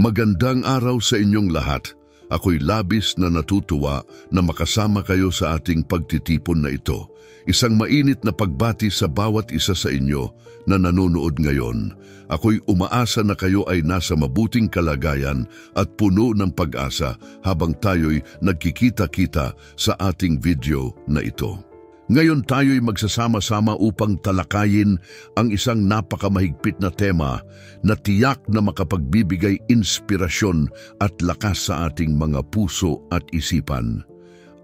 Magandang araw sa inyong lahat. Ako'y labis na natutuwa na makasama kayo sa ating pagtitipon na ito. Isang mainit na pagbati sa bawat isa sa inyo na nanonood ngayon. Ako'y umaasa na kayo ay nasa mabuting kalagayan at puno ng pag-asa habang tayo'y nagkikita-kita sa ating video na ito. Ngayon tayo'y magsasama-sama upang talakayin ang isang napakamahigpit na tema na tiyak na makapagbibigay inspirasyon at lakas sa ating mga puso at isipan.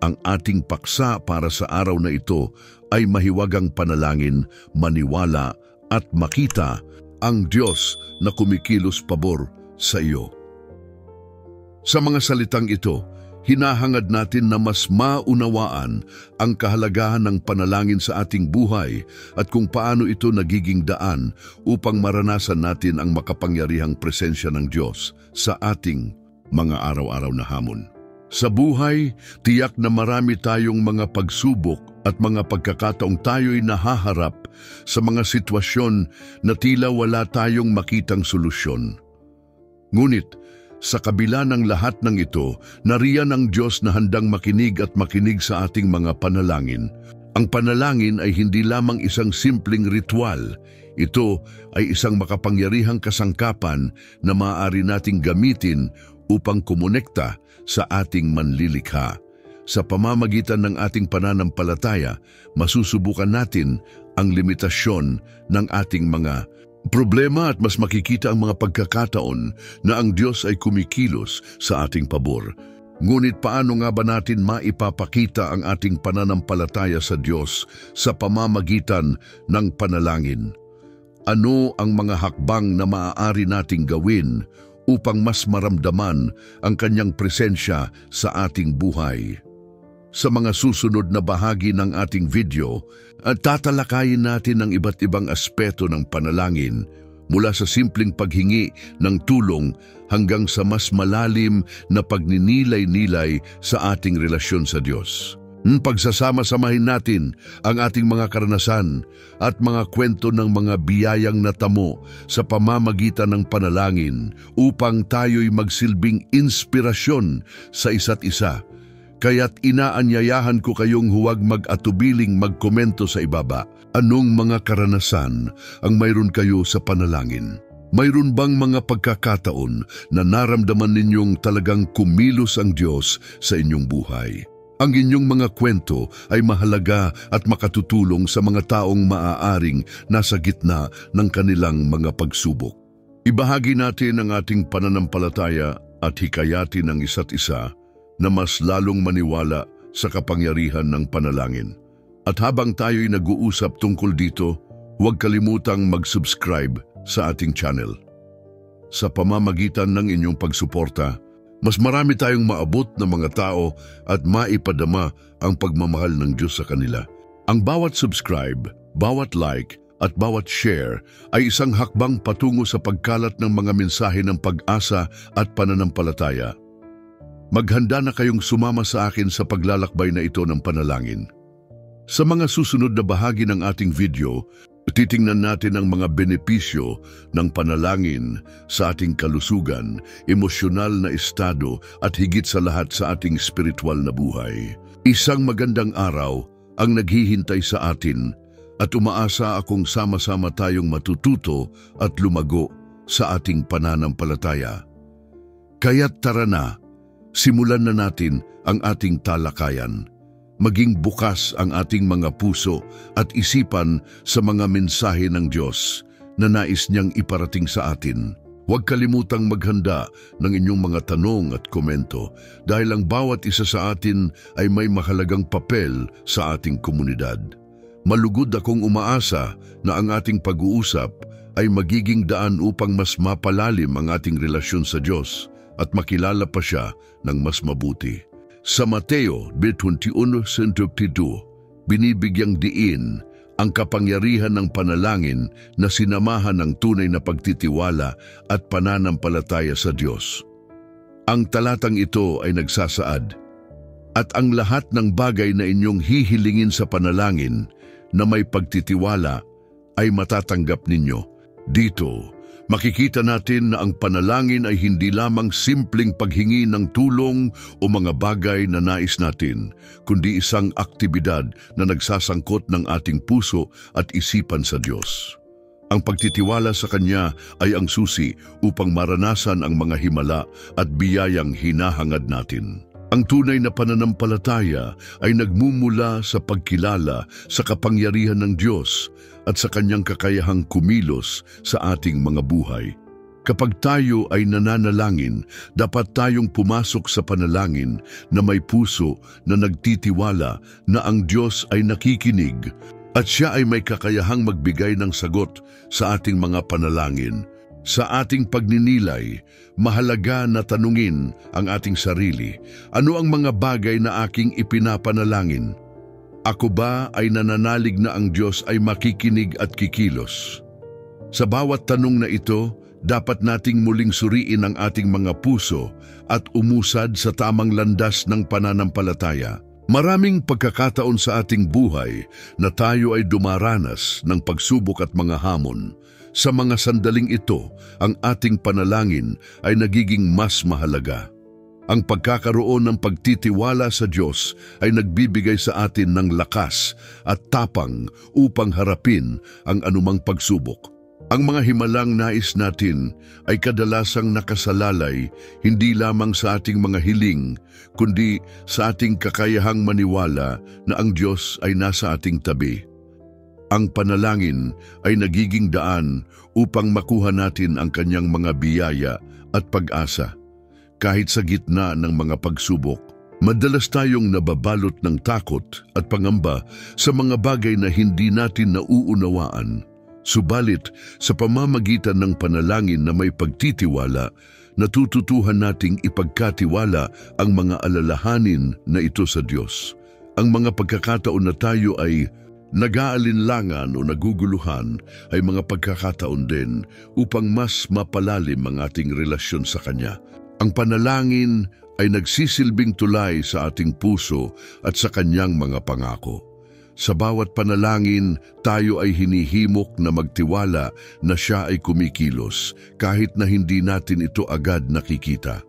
Ang ating paksa para sa araw na ito ay mahiwagang panalangin, maniwala at makita ang Diyos na kumikilos pabor sa iyo. Sa mga salitang ito, hinahangad natin na mas maunawaan ang kahalagahan ng panalangin sa ating buhay at kung paano ito nagiging daan upang maranasan natin ang makapangyarihang presensya ng Diyos sa ating mga araw-araw na hamon. Sa buhay, tiyak na marami tayong mga pagsubok at mga pagkakataong tayo'y nahaharap sa mga sitwasyon na tila wala tayong makitang solusyon. Ngunit, sa kabila ng lahat ng ito, nariyan ang Diyos na handang makinig at makinig sa ating mga panalangin. Ang panalangin ay hindi lamang isang simpleng ritual. Ito ay isang makapangyarihang kasangkapan na maaari nating gamitin upang kumonekta sa ating manlilikha. Sa pamamagitan ng ating pananampalataya, masusubukan natin ang limitasyon ng ating mga problema at mas makikita ang mga pagkakataon na ang Diyos ay kumikilos sa ating pabor. Ngunit paano nga ba natin maipapakita ang ating pananampalataya sa Diyos sa pamamagitan ng panalangin? Ano ang mga hakbang na maaari nating gawin upang mas maramdaman ang kanyang presensya sa ating buhay? Sa mga susunod na bahagi ng ating video, at tatalakayin natin ang iba't ibang aspeto ng panalangin mula sa simpleng paghingi ng tulong hanggang sa mas malalim na pagninilay-nilay sa ating relasyon sa Diyos. Pagsasama-samahin natin ang ating mga karanasan at mga kwento ng mga biyayang natamo sa pamamagitan ng panalangin upang tayo'y magsilbing inspirasyon sa isa't isa. Kaya't inaanyayahan ko kayong huwag mag-atubiling magkomento sa ibaba. Anong mga karanasan ang mayroon kayo sa panalangin? Mayroon bang mga pagkakataon na naramdaman ninyong talagang kumilos ang Diyos sa inyong buhay? Ang inyong mga kwento ay mahalaga at makatutulong sa mga taong maaaring nasa gitna ng kanilang mga pagsubok. Ibahagi natin ang ating pananampalataya at hikayatin ang isa't isa na mas lalong maniwala sa kapangyarihan ng panalangin. At habang tayo'y nag-uusap tungkol dito, huwag kalimutang mag-subscribe sa ating channel. Sa pamamagitan ng inyong pagsuporta, mas marami tayong maabot na mga tao at maipadama ang pagmamahal ng Diyos sa kanila. Ang bawat subscribe, bawat like, at bawat share ay isang hakbang patungo sa pagkalat ng mga mensahe ng pag-asa at pananampalataya. Maghanda na kayong sumama sa akin sa paglalakbay na ito ng panalangin. Sa mga susunod na bahagi ng ating video, titingnan natin ang mga benepisyo ng panalangin sa ating kalusugan, emosyonal na estado at higit sa lahat sa ating spiritual na buhay. Isang magandang araw ang naghihintay sa atin at umaasa akong sama-sama tayong matututo at lumago sa ating pananampalataya. Kaya't tara na, simulan na natin ang ating talakayan. Maging bukas ang ating mga puso at isipan sa mga mensahe ng Diyos na nais niyang iparating sa atin. Huwag kalimutang maghanda ng inyong mga tanong at komento dahil ang bawat isa sa atin ay may mahalagang papel sa ating komunidad. Malugod akong umaasa na ang ating pag-uusap ay magiging daan upang mas mapalalim ang ating relasyon sa Diyos at makilala pa siya ng mas mabuti. Sa Mateo 21:22, binibigyang diin ang kapangyarihan ng panalangin na sinamahan ng tunay na pagtitiwala at pananampalataya sa Diyos. Ang talatang ito ay nagsasaad, "At ang lahat ng bagay na inyong hihilingin sa panalangin na may pagtitiwala ay matatanggap ninyo." Dito, Makikita natin na ang panalangin ay hindi lamang simpleng paghingi ng tulong o mga bagay na nais natin, kundi isang aktibidad na nagsasangkot ng ating puso at isipan sa Diyos. Ang pagtitiwala sa Kanya ay ang susi upang maranasan ang mga himala at biyayang hinahangad natin. Ang tunay na pananampalataya ay nagmumula sa pagkilala sa kapangyarihan ng Diyos at sa Kanyang kakayahang kumilos sa ating mga buhay. Kapag tayo ay nananalangin, dapat tayong pumasok sa panalangin na may puso na nagtitiwala na ang Diyos ay nakikinig at Siya ay may kakayahang magbigay ng sagot sa ating mga panalangin. Sa ating pagninilay, mahalaga na tanungin ang ating sarili, ano ang mga bagay na aking ipinapanalangin? Ako ba ay nananalig na ang Diyos ay makikinig at kikilos? Sa bawat tanong na ito, dapat nating muling suriin ang ating mga puso at umusad sa tamang landas ng pananampalataya. Maraming pagkakataon sa ating buhay na tayo ay dumaranas ng pagsubok at mga hamon. Sa mga sandaling ito, ang ating panalangin ay nagiging mas mahalaga. Ang pagkakaroon ng pagtitiwala sa Diyos ay nagbibigay sa atin ng lakas at tapang upang harapin ang anumang pagsubok. Ang mga himalang nais natin ay kadalasang nakasalalay hindi lamang sa ating mga hiling, kundi sa ating kakayahang maniwala na ang Diyos ay nasa ating tabi. Ang panalangin ay nagiging daan upang makuha natin ang Kanyang mga biyaya at pag-asa. Kahit sa gitna ng mga pagsubok, madalas tayong nababalot ng takot at pangamba sa mga bagay na hindi natin nauunawaan. Subalit, sa pamamagitan ng panalangin na may pagtitiwala, natututuhan nating ipagkatiwala ang mga alalahanin na ito sa Diyos. Ang mga pagkakataon na tayo ay nag-aalinlangan o naguguluhan ay mga pagkakataon din upang mas mapalalim ang ating relasyon sa Kanya. Ang panalangin ay nagsisilbing tulay sa ating puso at sa Kanyang mga pangako. Sa bawat panalangin, tayo ay hinihimok na magtiwala na Siya ay kumikilos kahit na hindi natin ito agad nakikita.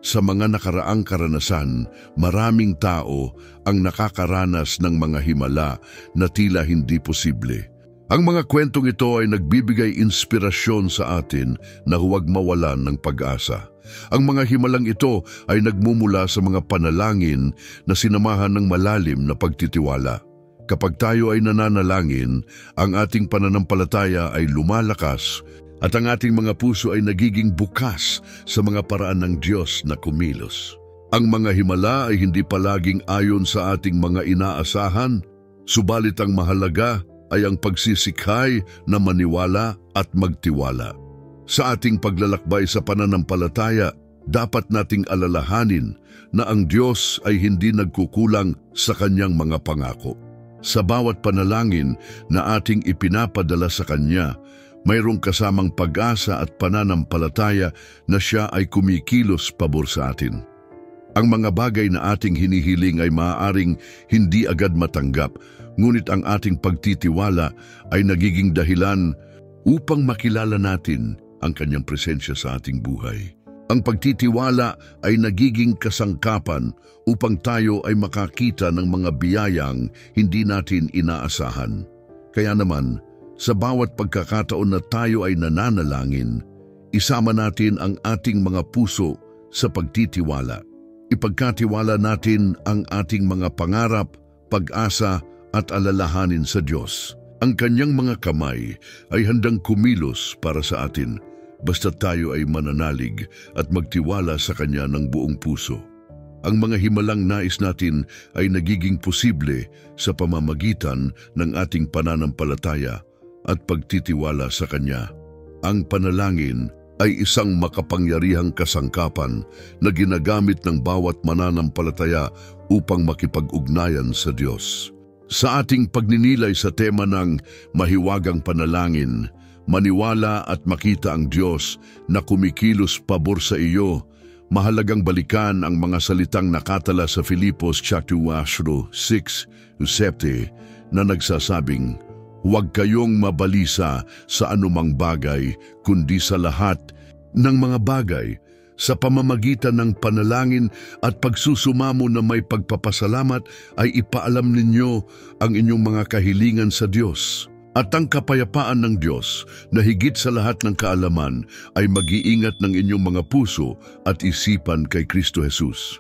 Sa mga nakaraang karanasan, maraming tao ang nakakaranas ng mga himala na tila hindi posible. Ang mga kwentong ito ay nagbibigay inspirasyon sa atin na huwag mawalan ng pag-asa. Ang mga himalang ito ay nagmumula sa mga panalangin na sinamahan ng malalim na pagtitiwala. Kapag tayo ay nananalangin, ang ating pananampalataya ay lumalakas at ang ating mga puso ay nagiging bukas sa mga paraan ng Diyos na kumilos. Ang mga himala ay hindi palaging ayon sa ating mga inaasahan, subalit ang mahalaga ay ang pagsisikhay na maniwala at magtiwala. Sa ating paglalakbay sa pananampalataya, dapat nating alalahanin na ang Diyos ay hindi nagkukulang sa Kanyang mga pangako. Sa bawat panalangin na ating ipinapadala sa Kanya, mayroong kasamang pag-asa at pananampalataya na Siya ay kumikilos pabor sa atin. Ang mga bagay na ating hinihiling ay maaaring hindi agad matanggap, ngunit ang ating pagtitiwala ay nagiging dahilan upang makilala natin ang Kanyang presensya sa ating buhay. Ang pagtitiwala ay nagiging kasangkapan upang tayo ay makakita ng mga biyayang hindi natin inaasahan. Kaya naman, sa bawat pagkakataon na tayo ay nananalangin, isama natin ang ating mga puso sa pagtitiwala. Ipagkatiwala natin ang ating mga pangarap, pag-asa at alalahanin sa Diyos. Ang Kanyang mga kamay ay handang kumilos para sa atin, basta tayo ay mananalig at magtiwala sa Kanya ng buong puso. Ang mga himalang nais natin ay nagiging posible sa pamamagitan ng ating pananampalataya at pagtitiwala sa Kanya. Ang panalangin ay isang makapangyarihang kasangkapan na ginagamit ng bawat mananampalataya upang makipag-ugnayan sa Diyos. Sa ating pagninilay sa tema ng mahiwagang panalangin, maniwala at makita ang Diyos na kumikilos pabor sa iyo, mahalagang balikan ang mga salitang nakatala sa Filipos chapter 4:6-7 na nagsasabing, Huwag kayong mabalisa sa anumang bagay, kundi sa lahat ng mga bagay, sa pamamagitan ng panalangin at pagsusumamo na may pagpapasalamat ay ipaalam ninyo ang inyong mga kahilingan sa Diyos. At ang kapayapaan ng Diyos na higit sa lahat ng kaalaman ay mag-iingat ng inyong mga puso at isipan kay Kristo Jesus.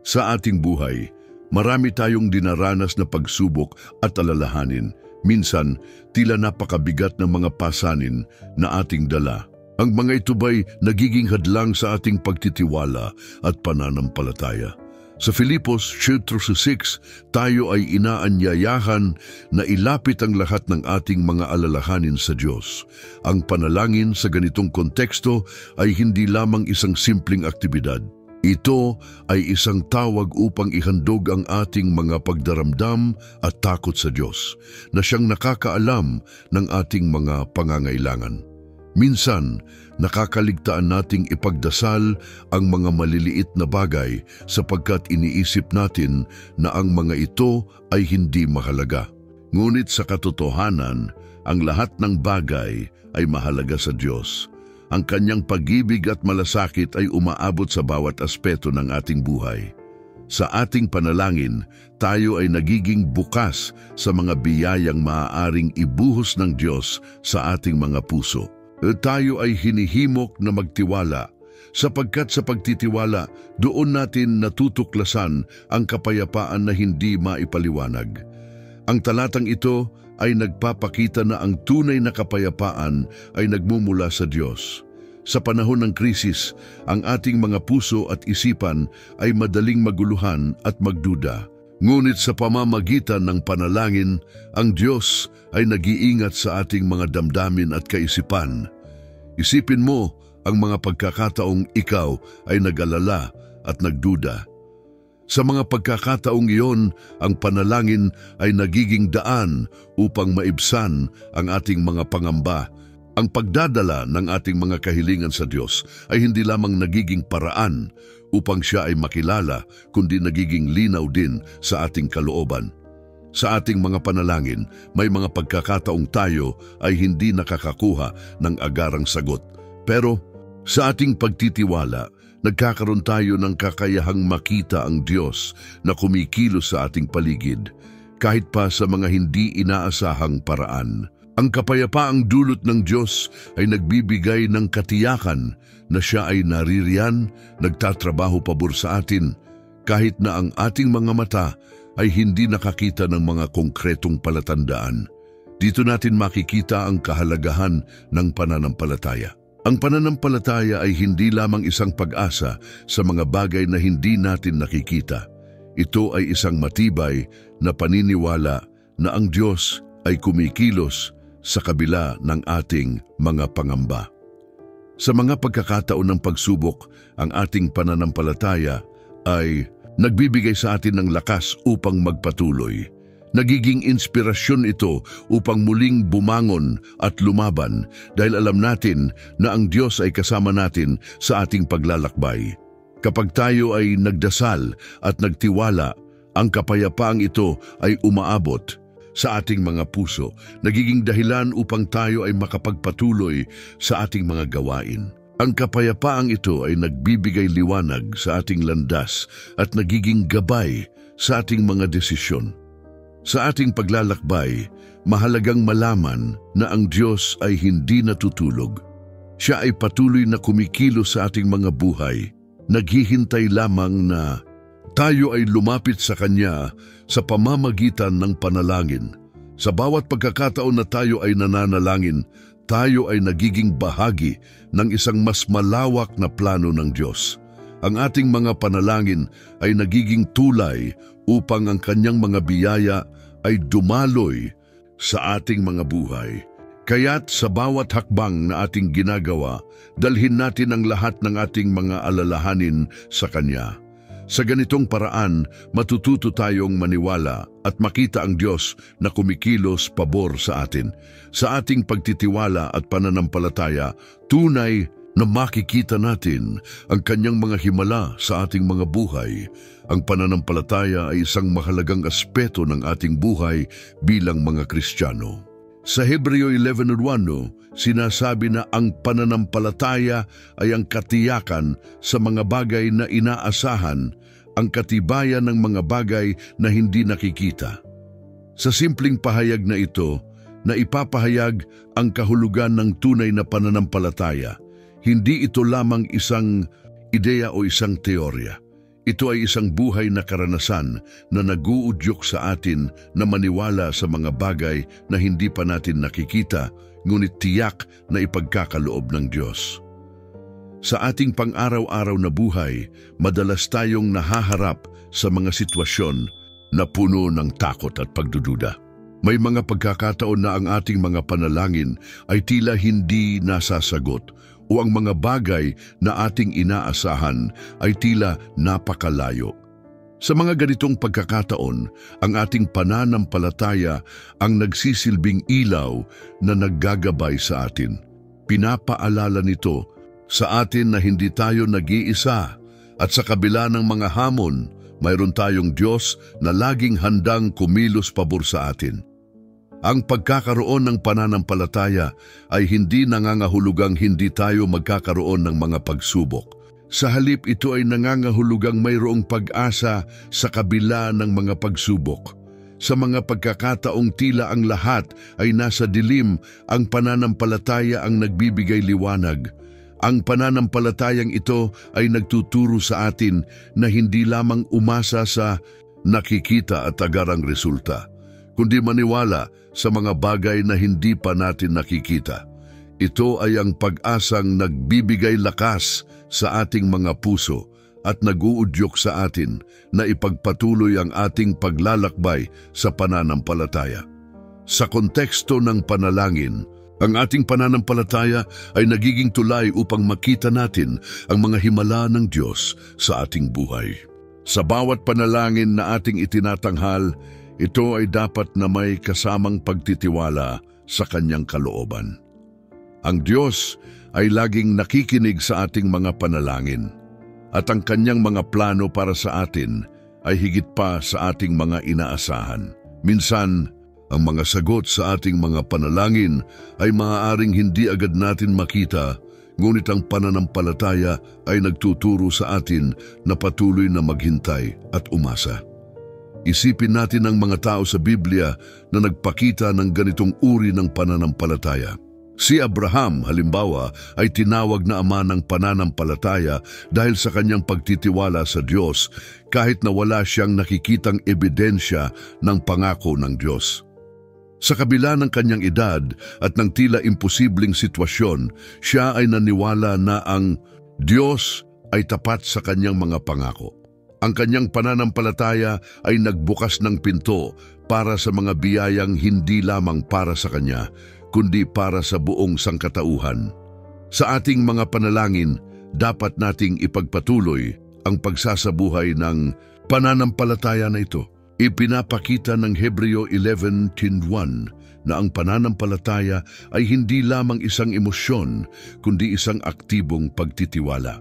Sa ating buhay, marami tayong dinaranas na pagsubok at alalahanin. Minsan, tila napakabigat ng mga pasanin na ating dala. Ang mga ito ba'y nagiging hadlang sa ating pagtitiwala at pananampalataya? Sa Filipos 4:6, tayo ay inaanyayahan na ilapit ang lahat ng ating mga alalahanin sa Diyos. Ang panalangin sa ganitong konteksto ay hindi lamang isang simpleng aktibidad. Ito ay isang tawag upang ihandog ang ating mga pagdaramdam at takot sa Diyos, na siyang nakakaalam ng ating mga pangangailangan. Minsan, nakakaligtaan nating ipagdasal ang mga maliliit na bagay sapagkat iniisip natin na ang mga ito ay hindi mahalaga. Ngunit sa katotohanan, ang lahat ng bagay ay mahalaga sa Diyos. Ang kanyang pag-ibig at malasakit ay umaabot sa bawat aspeto ng ating buhay. Sa ating panalangin, tayo ay nagiging bukas sa mga biyayang maaaring ibuhos ng Diyos sa ating mga puso. Tayo ay hinihimok na magtiwala, sapagkat sa pagtitiwala, doon natin natutuklasan ang kapayapaan na hindi maipaliwanag. Ang talatang ito ay nagpapakita na ang tunay na kapayapaan ay nagmumula sa Diyos. Sa panahon ng krisis, ang ating mga puso at isipan ay madaling maguluhan at magduda. Ngunit sa pamamagitan ng panalangin, ang Diyos ay nag-iingat sa ating mga damdamin at kaisipan. Isipin mo ang mga pagkakataong ikaw ay nag-alala at nagduda. Sa mga pagkakataong iyon, ang panalangin ay nagiging daan upang maibsan ang ating mga pangamba. Ang pagdadala ng ating mga kahilingan sa Diyos ay hindi lamang nagiging paraan upang siya ay makilala, kundi nagiging linaw din sa ating kalooban. Sa ating mga panalangin, may mga pagkakataong tayo ay hindi nakakakuha ng agarang sagot. Pero sa ating pagtitiwala, nagkakaroon tayo ng kakayahang makita ang Diyos na kumikilos sa ating paligid, kahit pa sa mga hindi inaasahang paraan. Ang kapayapaang dulot ng Diyos ay nagbibigay ng katiyakan na siya ay naririyan, nagtatrabaho pabor sa atin, kahit na ang ating mga mata ay hindi nakakita ng mga konkretong palatandaan. Dito natin makikita ang kahalagahan ng pananampalataya. Ang pananampalataya ay hindi lamang isang pag-asa sa mga bagay na hindi natin nakikita. Ito ay isang matibay na paniniwala na ang Diyos ay kumikilos sa kabila ng ating mga pangamba. Sa mga pagkakataon ng pagsubok, ang ating pananampalataya ay nagbibigay sa atin ng lakas upang magpatuloy. Nagiging inspirasyon ito upang muling bumangon at lumaban dahil alam natin na ang Diyos ay kasama natin sa ating paglalakbay. Kapag tayo ay nagdasal at nagtiwala, ang kapayapaang ito ay umaabot sa ating mga puso, nagiging dahilan upang tayo ay makapagpatuloy sa ating mga gawain. Ang kapayapaang ito ay nagbibigay liwanag sa ating landas at nagiging gabay sa ating mga desisyon. Sa ating paglalakbay, mahalagang malaman na ang Diyos ay hindi natutulog. Siya ay patuloy na kumikilos sa ating mga buhay, naghihintay lamang na tayo ay lumapit sa Kanya sa pamamagitan ng panalangin. Sa bawat pagkakataon na tayo ay nananalangin, tayo ay nagiging bahagi ng isang mas malawak na plano ng Diyos. Ang ating mga panalangin ay nagiging tulay upang ang Kanyang mga biyaya ay dumaloy sa ating mga buhay. Kaya't sa bawat hakbang na ating ginagawa, dalhin natin ang lahat ng ating mga alalahanin sa Kanya. Sa ganitong paraan, matututo tayong maniwala at makita ang Diyos na kumikilos pabor sa atin. Sa ating pagtitiwala at pananampalataya, tunay na makikita natin ang kanyang mga himala sa ating mga buhay. Ang pananampalataya ay isang mahalagang aspeto ng ating buhay bilang mga Kristiyano. Sa Hebreo 11:1, sinasabi na ang pananampalataya ay ang katiyakan sa mga bagay na inaasahan, ang katibayan ng mga bagay na hindi nakikita. Sa simpleng pahayag na ito, na ipapahayag ang kahulugan ng tunay na pananampalataya. Hindi ito lamang isang ideya o isang teorya. Ito ay isang buhay na karanasan na nag-uudyok sa atin na maniwala sa mga bagay na hindi pa natin nakikita, ngunit tiyak na ipagkakaloob ng Diyos. Sa ating pang-araw-araw na buhay, madalas tayong nahaharap sa mga sitwasyon na puno ng takot at pagdududa. May mga pagkakataon na ang ating mga panalangin ay tila hindi nasasagot o ang mga bagay na ating inaasahan ay tila napakalayo. Sa mga ganitong pagkakataon, ang ating pananampalataya ang nagsisilbing ilaw na naggagabay sa atin. Pinapaalala nito sa atin na hindi tayo nag-iisa at sa kabila ng mga hamon, mayroon tayong Diyos na laging handang kumilos pabor sa atin. Ang pagkakaroon ng pananampalataya ay hindi nangangahulugang hindi tayo magkakaroon ng mga pagsubok. Sa halip, ito ay nangangahulugang mayroong pag-asa sa kabila ng mga pagsubok. Sa mga pagkakataong tila ang lahat ay nasa dilim, ang pananampalataya ang nagbibigay liwanag. Ang pananampalatayang ito ay nagtuturo sa atin na hindi lamang umasa sa nakikita at agarang resulta, kundi maniwala sa mga bagay na hindi pa natin nakikita. Ito ay ang pag-asang nagbibigay lakas sa ating mga puso at nag-uudyok sa atin na ipagpatuloy ang ating paglalakbay sa pananampalataya. Sa konteksto ng panalangin, ang ating pananampalataya ay nagiging tulay upang makita natin ang mga himala ng Diyos sa ating buhay. Sa bawat panalangin na ating itinatanghal, ito ay dapat na may kasamang pagtitiwala sa kanyang kalooban. Ang Diyos ay laging nakikinig sa ating mga panalangin at ang kanyang mga plano para sa atin ay higit pa sa ating mga inaasahan. Minsan, ang mga sagot sa ating mga panalangin ay maaaring hindi agad natin makita, ngunit ang pananampalataya ay nagtuturo sa atin na patuloy na maghintay at umasa. Isipin natin ang mga tao sa Biblia na nagpakita ng ganitong uri ng pananampalataya. Si Abraham, halimbawa, ay tinawag na ama ng pananampalataya dahil sa kanyang pagtitiwala sa Diyos kahit na wala siyang nakikitang ebidensya ng pangako ng Diyos. Sa kabila ng kanyang edad at ng tila imposibleng sitwasyon, siya ay naniwala na ang Diyos ay tapat sa kanyang mga pangako. Ang kanyang pananampalataya ay nagbukas ng pinto para sa mga biyayang hindi lamang para sa kanya, kundi para sa buong sangkatauhan. Sa ating mga panalangin, dapat nating ipagpatuloy ang pagsasabuhay ng pananampalataya na ito. Ipinapakita ng Hebreo 11:1 na ang pananampalataya ay hindi lamang isang emosyon, kundi isang aktibong pagtitiwala.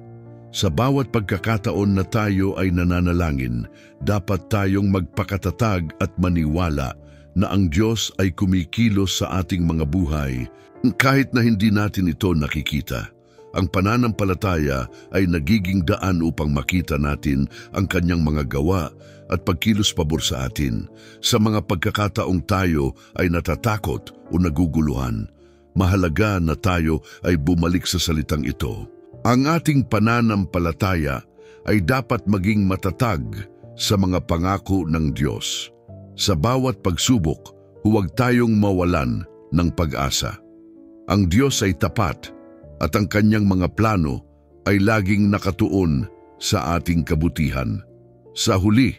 Sa bawat pagkakataon na tayo ay nananalangin, dapat tayong magpakatatag at maniwala na ang Diyos ay kumikilos sa ating mga buhay kahit na hindi natin ito nakikita. Ang pananampalataya ay nagiging daan upang makita natin ang kanyang mga gawa at pagkilos pabor sa atin. Sa mga pagkakataong tayo ay natatakot o naguguluhan, mahalaga na tayo ay bumalik sa salitang ito. Ang ating pananampalataya ay dapat maging matatag sa mga pangako ng Diyos. Sa bawat pagsubok, huwag tayong mawalan ng pag-asa. Ang Diyos ay tapat at ang kanyang mga plano ay laging nakatuon sa ating kabutihan. Sa huli,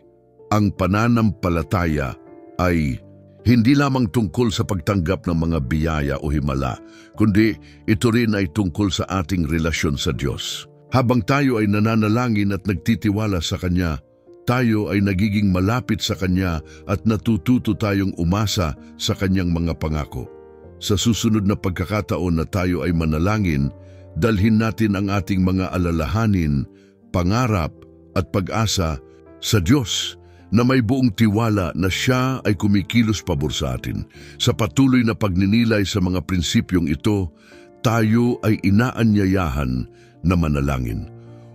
ang pananampalataya ay hindi lamang tungkol sa pagtanggap ng mga biyaya o himala, kundi ito rin ay tungkol sa ating relasyon sa Diyos. Habang tayo ay nananalangin at nagtitiwala sa Kanya, tayo ay nagiging malapit sa Kanya at natututo tayong umasa sa Kanyang mga pangako. Sa susunod na pagkakataon na tayo ay manalangin, dalhin natin ang ating mga alalahanin, pangarap at pag-asa sa Diyos na may buong tiwala na Siya ay kumikilos pabor sa atin. Sa patuloy na pagninilay sa mga prinsipyong ito, tayo ay inaanyayahan na manalangin.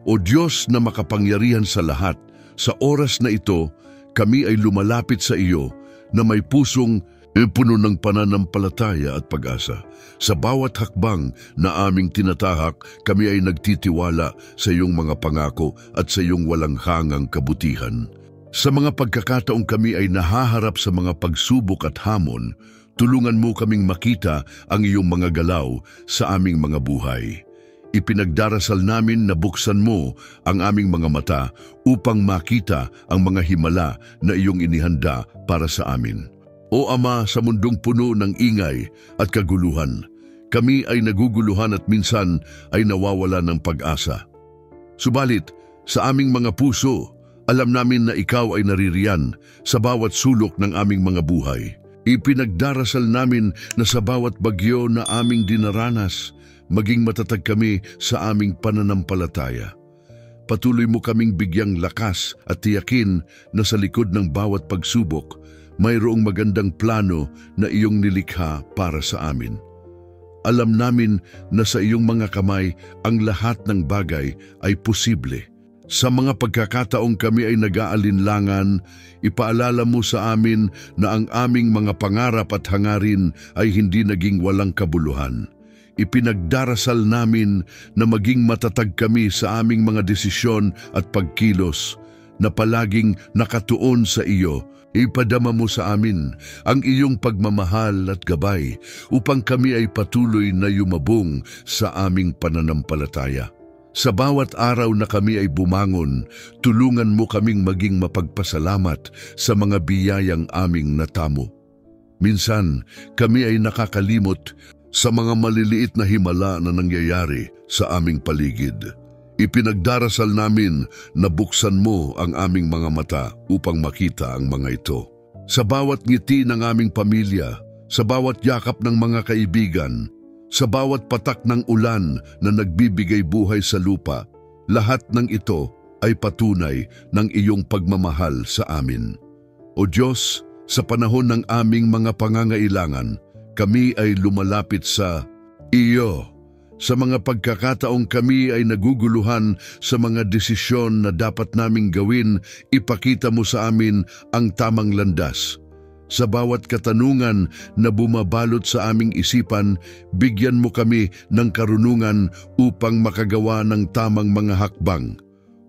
O Diyos na makapangyarihan sa lahat, sa oras na ito, kami ay lumalapit sa iyo na may pusong puno ng pananampalataya at pag-asa. Sa bawat hakbang na aming tinatahak, kami ay nagtitiwala sa iyong mga pangako at sa iyong walang hangang kabutihan. Sa mga pagkakataong kami ay nahaharap sa mga pagsubok at hamon, tulungan mo kaming makita ang iyong mga galaw sa aming mga buhay. Ipinagdarasal namin na buksan mo ang aming mga mata upang makita ang mga himala na iyong inihanda para sa amin. O Ama, sa mundong puno ng ingay at kaguluhan, kami ay naguguluhan at minsan ay nawawala ng pag-asa. Subalit, sa aming mga puso, alam namin na ikaw ay naririyan sa bawat sulok ng aming mga buhay. Ipinagdarasal namin na sa bawat bagyo na aming dinaranas, maging matatag kami sa aming pananampalataya. Patuloy mo kaming bigyang lakas at tiyakin na sa likod ng bawat pagsubok, mayroong magandang plano na iyong nilikha para sa amin. Alam namin na sa iyong mga kamay ang lahat ng bagay ay posible. Sa mga pagkakataong kami ay nag-aalinlangan, ipaalala mo sa amin na ang aming mga pangarap at hangarin ay hindi naging walang kabuluhan. Ipinagdarasal namin na maging matatag kami sa aming mga desisyon at pagkilos, na palaging nakatuon sa iyo. Ipadama mo sa amin ang iyong pagmamahal at gabay upang kami ay patuloy na yumabong sa aming pananampalataya. Sa bawat araw na kami ay bumangon, tulungan mo kaming maging mapagpasalamat sa mga biyayang aming natamo. Minsan, kami ay nakakalimot sa mga maliliit na himala na nangyayari sa aming paligid. Ipinagdarasal namin na buksan mo ang aming mga mata upang makita ang mga ito. Sa bawat ngiti ng aming pamilya, sa bawat yakap ng mga kaibigan, sa bawat patak ng ulan na nagbibigay buhay sa lupa, lahat ng ito ay patunay ng iyong pagmamahal sa amin. O Diyos, sa panahon ng aming mga pangangailangan, kami ay lumalapit sa iyo. Sa mga pagkakataong kami ay naguguluhan sa mga desisyon na dapat naming gawin, ipakita mo sa amin ang tamang landas. Sa bawat katanungan na bumabalot sa aming isipan, bigyan mo kami ng karunungan upang makagawa ng tamang mga hakbang.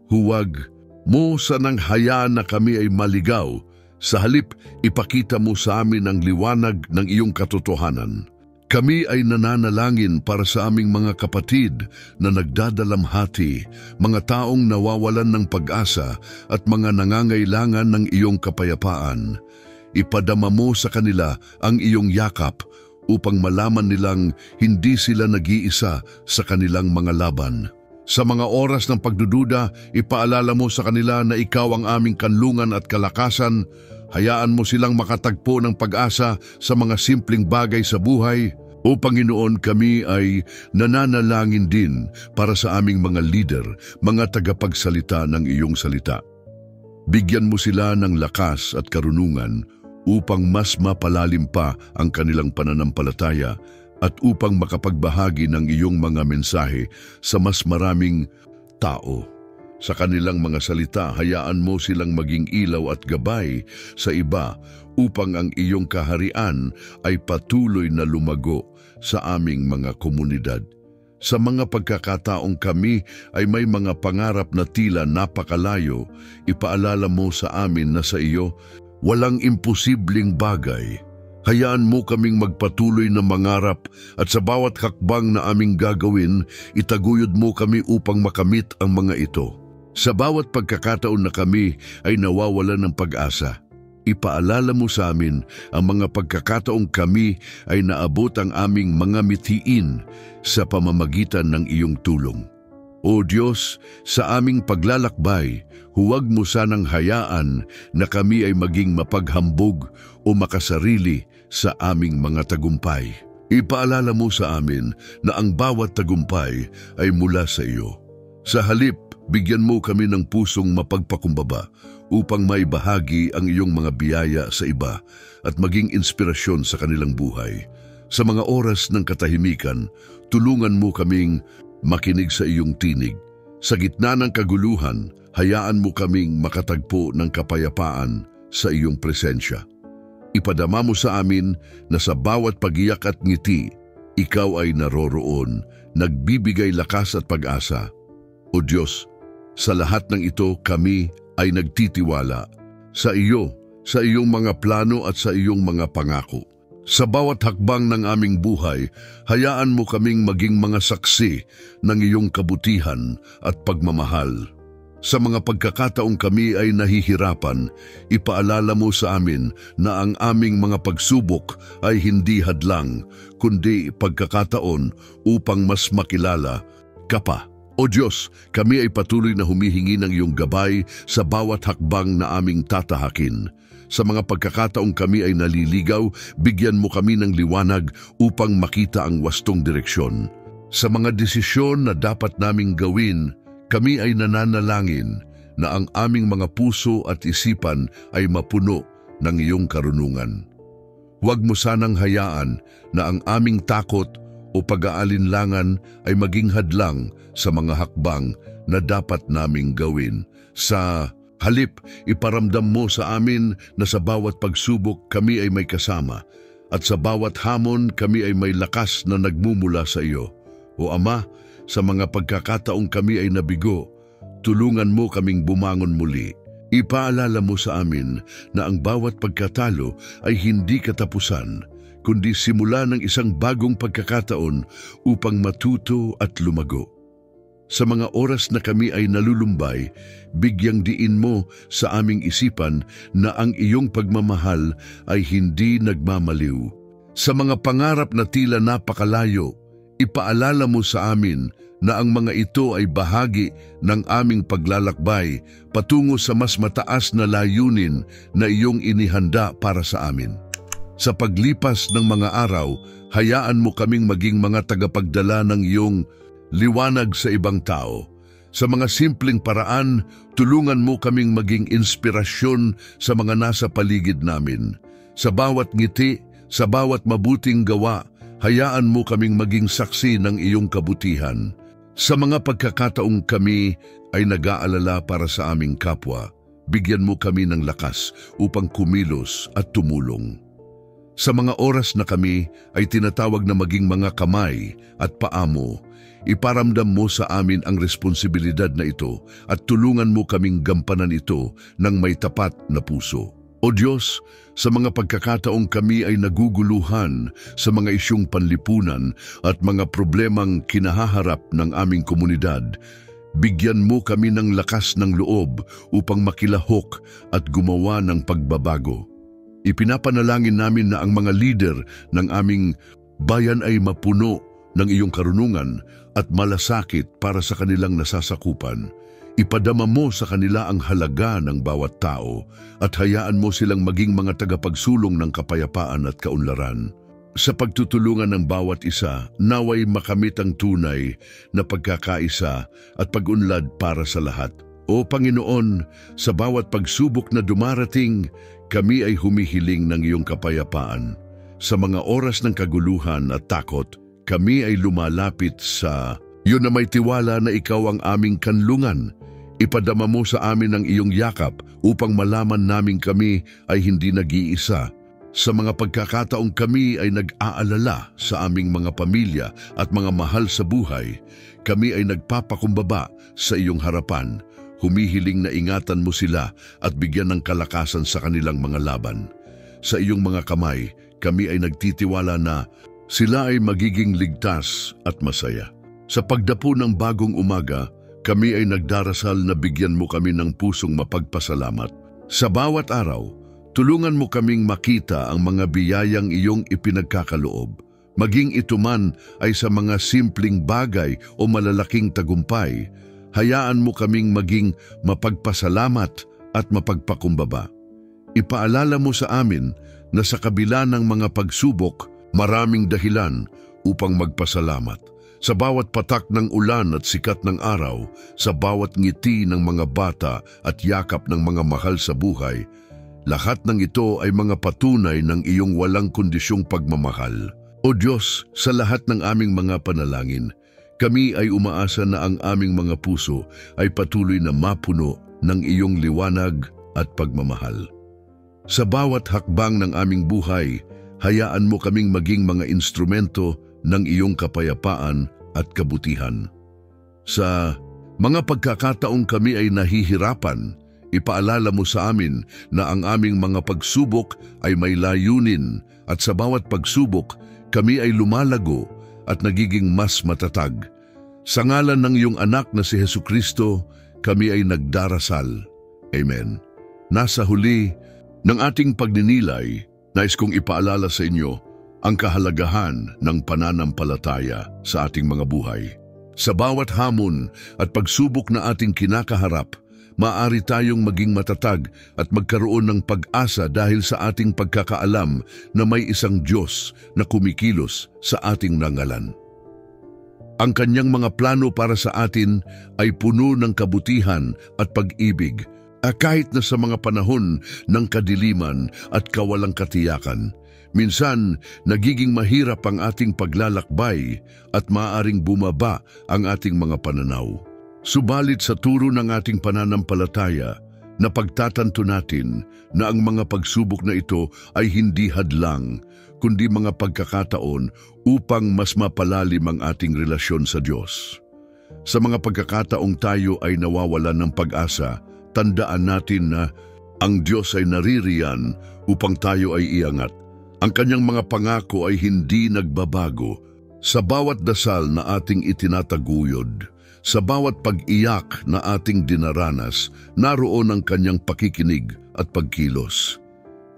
Huwag mo sanang hayaan na kami ay maligaw. Sa halip, ipakita mo sa amin ang liwanag ng iyong katotohanan. Kami ay nananalangin para sa aming mga kapatid na nagdadalamhati, mga taong nawawalan ng pag-asa at mga nangangailangan ng iyong kapayapaan. Ipadama mo sa kanila ang iyong yakap upang malaman nilang hindi sila nag-iisa sa kanilang mga laban. Sa mga oras ng pagdududa, ipaalala mo sa kanila na ikaw ang aming kanlungan at kalakasan. Hayaan mo silang makatagpo ng pag-asa sa mga simpleng bagay sa buhay. O Panginoon, kami ay nananalangin din para sa aming mga leader, mga tagapagsalita ng iyong salita. Bigyan mo sila ng lakas at karunungan upang mas mapalalim pa ang kanilang pananampalataya at upang makapagbahagi ng iyong mga mensahe sa mas maraming tao. Sa kanilang mga salita, hayaan mo silang maging ilaw at gabay sa iba upang ang iyong kaharian ay patuloy na lumago sa aming mga komunidad. Sa mga pagkakataong kami ay may mga pangarap na tila napakalayo, ipaalala mo sa amin na sa iyo walang imposibleng bagay. Hayaan mo kaming magpatuloy na mangarap at sa bawat hakbang na aming gagawin, itaguyod mo kami upang makamit ang mga ito. Sa bawat pagkakataon na kami ay nawawalan ng pag-asa, ipaalala mo sa amin ang mga pagkakataong kami ay naabot ang aming mga mithiin sa pamamagitan ng iyong tulong. O Diyos, sa aming paglalakbay, huwag mo sanang hayaan na kami ay maging mapaghambog o makasarili sa aming mga tagumpay. Ipaalala mo sa amin na ang bawat tagumpay ay mula sa iyo. Sa halip, bigyan mo kami ng pusong mapagpakumbaba upang maibahagi ang iyong mga biyaya sa iba at maging inspirasyon sa kanilang buhay. Sa mga oras ng katahimikan, tulungan mo kaming makinig sa iyong tinig. Sa gitna ng kaguluhan, hayaan mo kaming makatagpo ng kapayapaan sa iyong presensya. Ipadama mo sa amin na sa bawat pagiyak at ngiti, ikaw ay naroroon, nagbibigay lakas at pag-asa. O Diyos, sa lahat ng ito kami ay nagtitiwala sa iyo, sa iyong mga plano at sa iyong mga pangako. Sa bawat hakbang ng aming buhay, hayaan mo kaming maging mga saksi ng iyong kabutihan at pagmamahal. Sa mga pagkakataong kami ay nahihirapan, ipaalala mo sa amin na ang aming mga pagsubok ay hindi hadlang, kundi pagkakataon upang mas makilala ka pa. O Diyos, kami ay patuloy na humihingi ng iyong gabay sa bawat hakbang na aming tatahakin. Sa mga pagkakataong kami ay naliligaw, bigyan mo kami ng liwanag upang makita ang wastong direksyon. Sa mga desisyon na dapat naming gawin, kami ay nananalangin na ang aming mga puso at isipan ay mapuno ng iyong karunungan. Huwag mo sanang hayaan na ang aming takot o pag-aalinlangan ay maging hadlang sa mga hakbang na dapat naming gawin. Sa halip, iparamdam mo sa amin na sa bawat pagsubok kami ay may kasama at sa bawat hamon kami ay may lakas na nagmumula sa iyo. O Ama, sa mga pagkakataong kami ay nabigo, tulungan mo kaming bumangon muli. Ipaalala mo sa amin na ang bawat pagkatalo ay hindi katapusan, kundi simula ng isang bagong pagkakataon upang matuto at lumago. Sa mga oras na kami ay nalulumbay, bigyang diin mo sa aming isipan na ang iyong pagmamahal ay hindi nagmamaliw. Sa mga pangarap na tila napakalayo, ipaalala mo sa amin na ang mga ito ay bahagi ng aming paglalakbay patungo sa mas mataas na layunin na iyong inihanda para sa amin. Sa paglipas ng mga araw, hayaan mo kaming maging mga tagapagdala ng iyong liwanag sa ibang tao. Sa mga simpleng paraan, tulungan mo kaming maging inspirasyon sa mga nasa paligid namin. Sa bawat ngiti, sa bawat mabuting gawa, hayaan mo kaming maging saksi ng iyong kabutihan. Sa mga pagkakataong kami ay nag-aalala para sa aming kapwa, bigyan mo kami ng lakas upang kumilos at tumulong. Sa mga oras na kami ay tinatawag na maging mga kamay at paa mo, iparamdam mo sa amin ang responsibilidad na ito at tulungan mo kaming gampanan ito ng may tapat na puso. O Diyos, sa mga pagkakataong kami ay naguguluhan sa mga isyung panlipunan at mga problemang kinahaharap ng aming komunidad, bigyan mo kami ng lakas ng loob upang makilahok at gumawa ng pagbabago. Ipinapanalangin namin na ang mga lider ng aming bayan ay mapuno ng iyong karunungan at malasakit para sa kanilang nasasakupan. Ipadama mo sa kanila ang halaga ng bawat tao at hayaan mo silang maging mga tagapagsulong ng kapayapaan at kaunlaran. Sa pagtutulungan ng bawat isa, naway makamit ang tunay na pagkakaisa at pag-unlad para sa lahat. O Panginoon, sa bawat pagsubok na dumarating, kami ay humihiling ng iyong kapayapaan. Sa mga oras ng kaguluhan at takot, kami ay lumalapit sa iyo na may tiwala na ikaw ang aming kanlungan. Ipadama mo sa amin ang iyong yakap upang malaman naming kami ay hindi nag-iisa. Sa mga pagkakataong kami ay nag-aalala sa aming mga pamilya at mga mahal sa buhay, kami ay nagpapakumbaba sa iyong harapan, humihiling na ingatan mo sila at bigyan ng kalakasan sa kanilang mga laban. Sa iyong mga kamay, kami ay nagtitiwala na sila ay magiging ligtas at masaya. Sa pagdapo ng bagong umaga, kami ay nagdarasal na bigyan mo kami ng pusong mapagpasalamat. Sa bawat araw, tulungan mo kaming makita ang mga biyayang iyong ipinagkakaloob. Maging ito man ay sa mga simpleng bagay o malalaking tagumpay, hayaan mo kaming maging mapagpasalamat at mapagpakumbaba. Ipaalala mo sa amin na sa kabila ng mga pagsubok, Maraming dahilan upang magpasalamat. Sa bawat patak ng ulan at sikat ng araw, sa bawat ngiti ng mga bata at yakap ng mga mahal sa buhay, lahat ng ito ay mga patunay ng iyong walang kondisyong pagmamahal. O Diyos, sa lahat ng aming mga panalangin, kami ay umaasa na ang aming mga puso ay patuloy na mapuno ng iyong liwanag at pagmamahal. Sa bawat hakbang ng aming buhay, hayaan mo kaming maging mga instrumento ng iyong kapayapaan at kabutihan. Sa mga pagkakataong kami ay nahihirapan, ipaalala mo sa amin na ang aming mga pagsubok ay may layunin at sa bawat pagsubok kami ay lumalago at nagiging mas matatag. Sa ngalan ng iyong anak na si Jesucristo, kami ay nagdarasal. Amen. Nasa huli ng ating pagninilay, nais kong ipaalala sa inyo ang kahalagahan ng pananampalataya sa ating mga buhay. Sa bawat hamon at pagsubok na ating kinakaharap, maaari tayong maging matatag at magkaroon ng pag-asa dahil sa ating pagkakaalam na may isang Diyos na kumikilos sa ating nangalan. Ang kanyang mga plano para sa atin ay puno ng kabutihan at pag-ibig, kahit na sa mga panahon ng kadiliman at kawalang katiyakan. Minsan, nagiging mahirap ang ating paglalakbay at maaaring bumaba ang ating mga pananaw. Subalit sa turo ng ating pananampalataya, na pagtatanto natin na ang mga pagsubok na ito ay hindi hadlang, kundi mga pagkakataon upang mas mapalalim ang ating relasyon sa Diyos. Sa mga pagkakataong tayo ay nawawalan ng pag-asa, tandaan natin na ang Diyos ay naririyan upang tayo ay iangat. Ang kanyang mga pangako ay hindi nagbabago. Sa bawat dasal na ating itinataguyod, sa bawat pag-iyak na ating dinaranas, naroon ang kanyang pakikinig at pagkilos.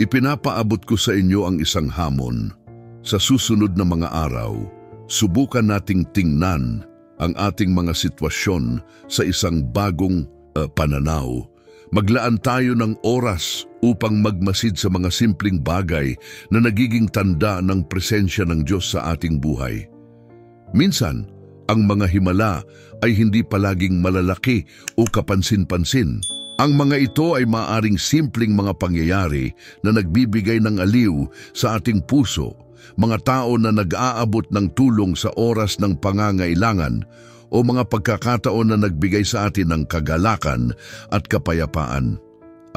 Ipinapaabot ko sa inyo ang isang hamon. Sa susunod na mga araw, subukan nating tingnan ang ating mga sitwasyon sa isang bagong pananaw. Maglaan tayo ng oras upang magmasid sa mga simpleng bagay na nagiging tanda ng presensya ng Diyos sa ating buhay. Minsan, ang mga himala ay hindi palaging malalaki o kapansin-pansin. Ang mga ito ay maaaring simpleng mga pangyayari na nagbibigay ng aliw sa ating puso, mga tao na nag-aabot ng tulong sa oras ng pangangailangan o mga pagkakataon na nagbigay sa atin ng kagalakan at kapayapaan.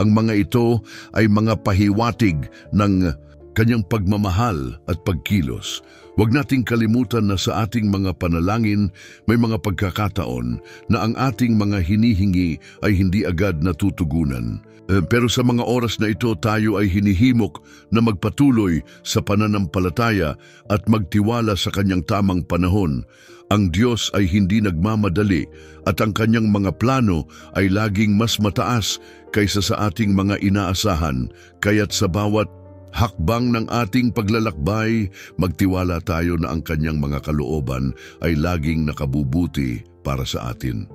Ang mga ito ay mga pahiwatig ng kanyang pagmamahal at pagkilos. Huwag nating kalimutan na sa ating mga panalangin may mga pagkakataon na ang ating mga hinihingi ay hindi agad natutugunan. Pero sa mga oras na ito tayo ay hinihimok na magpatuloy sa pananampalataya at magtiwala sa kanyang tamang panahon. Ang Diyos ay hindi nagmamadali at ang kanyang mga plano ay laging mas mataas kaysa sa ating mga inaasahan. Kaya't sa bawat hakbang ng ating paglalakbay, magtiwala tayo na ang kanyang mga kalooban ay laging nakabubuti para sa atin.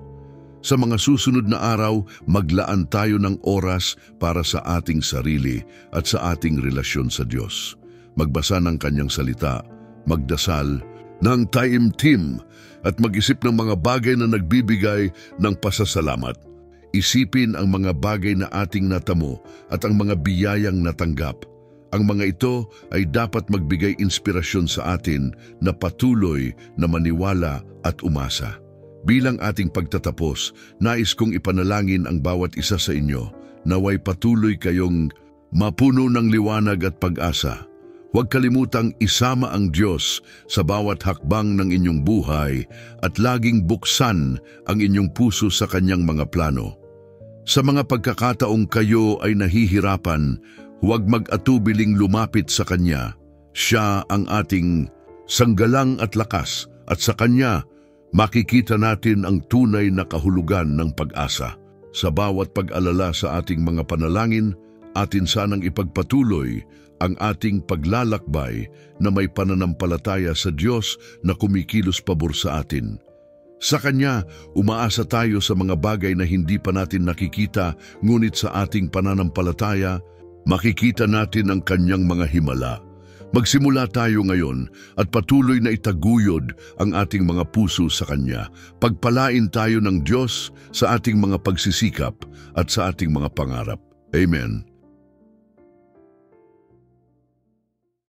Sa mga susunod na araw, maglaan tayo ng oras para sa ating sarili at sa ating relasyon sa Diyos. Magbasa ng kanyang salita, magdasal ng taimtim at mag-isip ng mga bagay na nagbibigay ng pasasalamat. Isipin ang mga bagay na ating natamo at ang mga biyayang natanggap. Ang mga ito ay dapat magbigay inspirasyon sa atin na patuloy na maniwala at umasa. Bilang ating pagtatapos, nais kong ipanalangin ang bawat isa sa inyo, naway patuloy kayong mapuno ng liwanag at pag-asa. Huwag kalimutang isama ang Diyos sa bawat hakbang ng inyong buhay at laging buksan ang inyong puso sa kanyang mga plano. Sa mga pagkakataong kayo ay nahihirapan, huwag mag-atubiling lumapit sa Kanya. Siya ang ating sanggalang at lakas at sa Kanya makikita natin ang tunay na kahulugan ng pag-asa. Sa bawat pag-alala sa ating mga panalangin, atin sanang ipagpatuloy ang ating paglalakbay na may pananampalataya sa Diyos na kumikilos pabor sa atin. Sa Kanya, umaasa tayo sa mga bagay na hindi pa natin nakikita, ngunit sa ating pananampalataya, makikita natin ang Kanyang mga himala. Magsimula tayo ngayon at patuloy na itaguyod ang ating mga puso sa Kanya. Pagpalain tayo ng Diyos sa ating mga pagsisikap at sa ating mga pangarap. Amen.